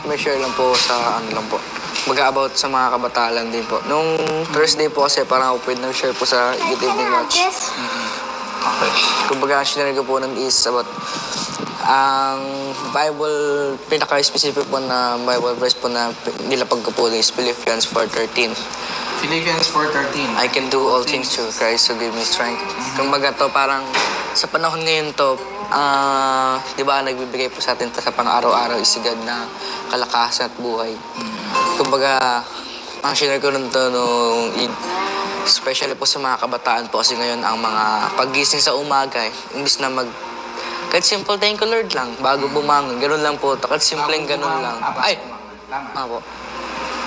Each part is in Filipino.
may share lang po sa ano lang po. About sa mga kabataan din po. Nung Thursday po kasi parang ako pwede nag-share po sa Good Evening Watch. Okay. Kumbaga, share ko po nun is about ang Bible, pinaka-specific po na Bible verse po na nilapag ko po is Philippians 4:13. Philippians 4:13. I can do all things through Christ who give me strength. Kumbaga to parang sa panahon ngayon to, di ba nagbibigay po sa atin sa pang-araw-araw isigad na kalakasan at buhay. Kumbaga, ang share ko nun to nung especially po sa mga kabataan po kasi ngayon ang mga paggising sa umaga imbis na kahit simple thank you Lord lang bago bumangon, ganun lang po. Kahit simpleng ganun lang. Ay, tama po.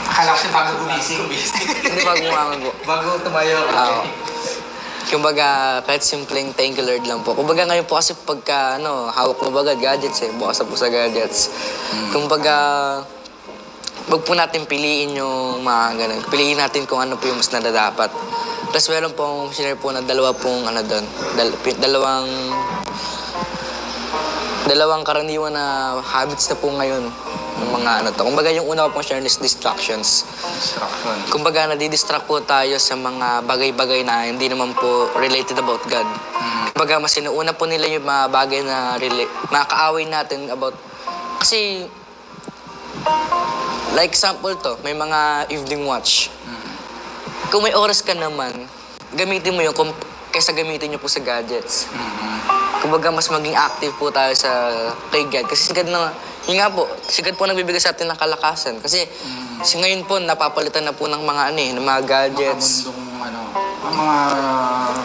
Akala ko siya bago gumising. Hindi bago bumangon po. Bago tumayo. Okay. Kumbaga, kahit simpleng thank you Lord lang po. Kumbaga ngayon po kasi pagka hawak mo bagad gadgets bukas na po sa gadgets. Kumbaga, wag po natin piliin yung mga ganun. Piliin natin kung ano po yung mas nadadapat. Plus meron pong share po na dalawa pong doon. Dalawang karaniwan na habits na po ngayon ng mga to. Kumbaga yung una ko pong share is distractions. Kumbaga nadidistract po tayo sa mga bagay-bagay na hindi naman po related about God. Kumbaga mas inuuna po nila yung mga bagay na makakaaway natin about. Kasi like example to, may mga evening watch. Kung may oras ka naman, gamitin mo yun kaysa gamitin nyo po sa gadgets. Kumbaga, mas maging active po tayo kay God. Kasi sigad po nagbibigay sa atin ng kalakasan. Kasi ngayon po, napapalitan na po ng mga ng mga gadgets.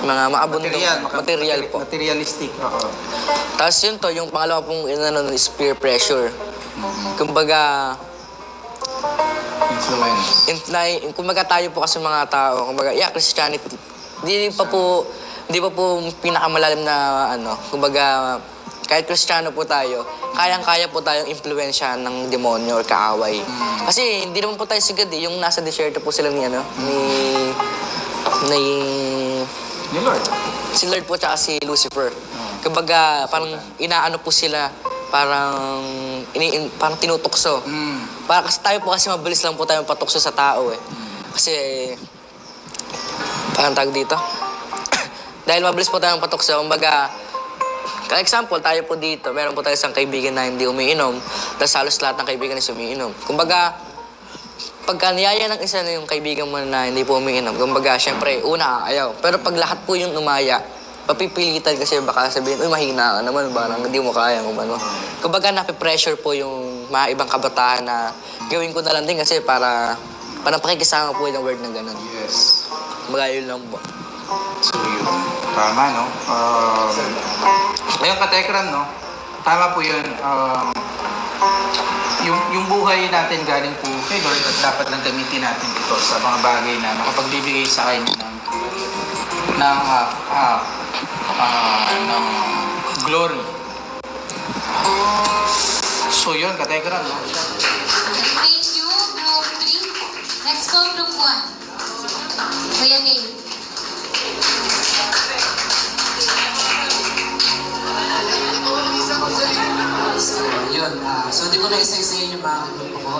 Mga maabundong material po. Materialistic, oo. Tapos yun to, yung pangalawa pong is peer pressure. Kumbaga, influence. Kumbaga tayo po kasi mga tao, kumbaga, Christianity, di pa po pinakamalalim na kumbaga, kahit Kristiyano po tayo, kayang-kaya po tayong impluwensya ng demonyo or kaaway. Kasi hindi naman po tayo sigad yung nasa desierto po sila ni Lord. Si Lord po tsaka si Lucifer. Kumbaga, parang inaano po sila, parang tinutukso. Kasi tayo po kasi mabilis lang po tayo patukso sa tao Kasi, parang tawag dito. Dahil mabilis po tayong patukso, kumbaga, example, tayo po dito, meron po tayo isang kaibigan na hindi umiinom, tapos halos lahat ng kaibigan is umiinom. Kumbaga, pagka niyaya ng isa na yung kaibigan mo na hindi po umiinom, kumbaga, syempre, una, ayaw. Pero pag lahat po yung umaya, papipilitan kasi baka sabihin, uy, mahina ka naman, parang hindi mo kaya kung ano. Kumbaga, napipressure po yung mga ibang kabataan na gawin ko na lang din kasi parang pakikisama po yung word na gano'n. Yes. Kumbaga, yun lang po. So, yun. Tama, no? Ngayon, katekram, no? Tama po yun. Yung buhay natin galing po kay Lord at dapat lang gamitin natin ito sa mga bagay na makapagbibigay sa akin ng glory. So, yun, katekram, no? Thank you, Group 3. Next go, Group 1. Kuya Neil. So di ko na isa-isa yun yung mga grupo ko.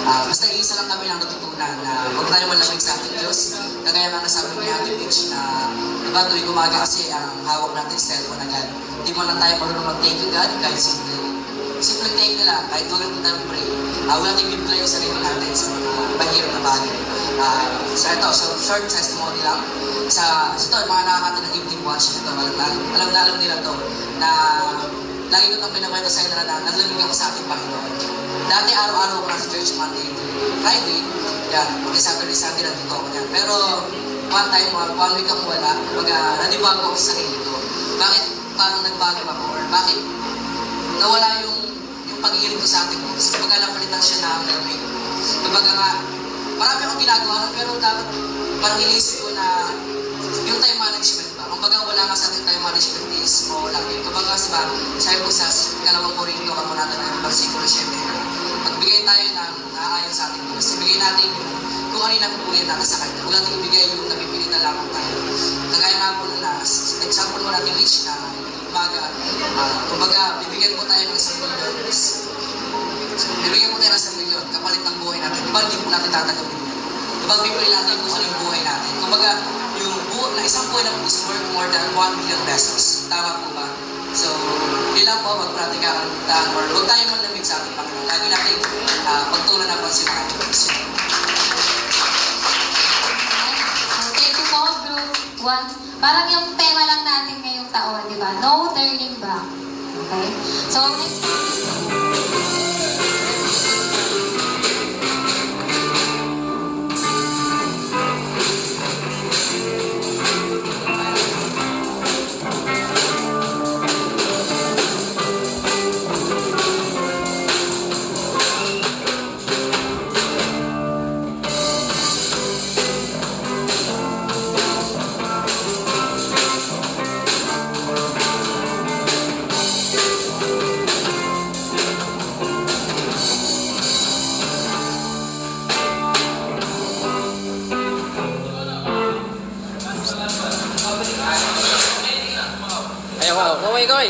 Basta isa lang kami lang natutunan na huwag tayo malamig sa ating Diyos. Kagaya mga nasabi ni Ate Mitch na diba tuwing umaga kasi ang hawak natin cellphone agad. Di mo lang tayo marunong mag-thank you God kahit simple thank you lang. Kahit huwag natin tayo pray. Huwag natin bibigay yung sarili natin sa mga mahirap na bagay. So short testimony lang. Sa ito, mga nakakata ng evening watch nito, alam nila to na lagi ko itong pinakwento sa inyo na naglamig ako sa ating Panginoon. Dati araw-araw ako nasa church Monday to Friday. Yan, Saturday, Sunday nandito ako yan. Pero one time, one week ako wala. Nanibago ako sa sarili ko. Bakit parang nagbago ako? Or bakit nawala yung pag-iirig ko sa ating Diyos? Kapag napalitan siya na lamig. Kapag nga, marami akong ginagawa pero dapat parang iniisip ko na yung time management ba? Kung baga wala ka sa ating time management is mawala yun. Kung baga sabi po sa ikalawang Korinto, kamunatan ng versikulo 7, magbigay tayo ng naayon sa ating Diyos. Ibigay natin kung ano yung napupulian natin sa kanya. Huwag natin ibigay yung napipilitan lamang tayo. Kagaya nga po na, example mo natin Rich na umaga, kung baga bibigyan po tayo ng isang $1 bibigyan po tayo ng 1 milyon, kapalit ng buhay natin. Di ba hindi po natin tatanggapin yun? Di ba pipili natin kung ano yung buhay natin? Kumbaga, yung buo na isang buhay na is worth more than 1 million pesos. Tama po ba? So, yun lang po, wag po natin kakalimutan or huwag tayong manlamig sa ating Panginoon. Lagi natin pagtunan ng pansin ng ating Panginoon. Thank you po, Group 1. Parang yung tema lang natin ngayong taon, di ba? No turning back. Okay? So, next. Ayaw, kaway.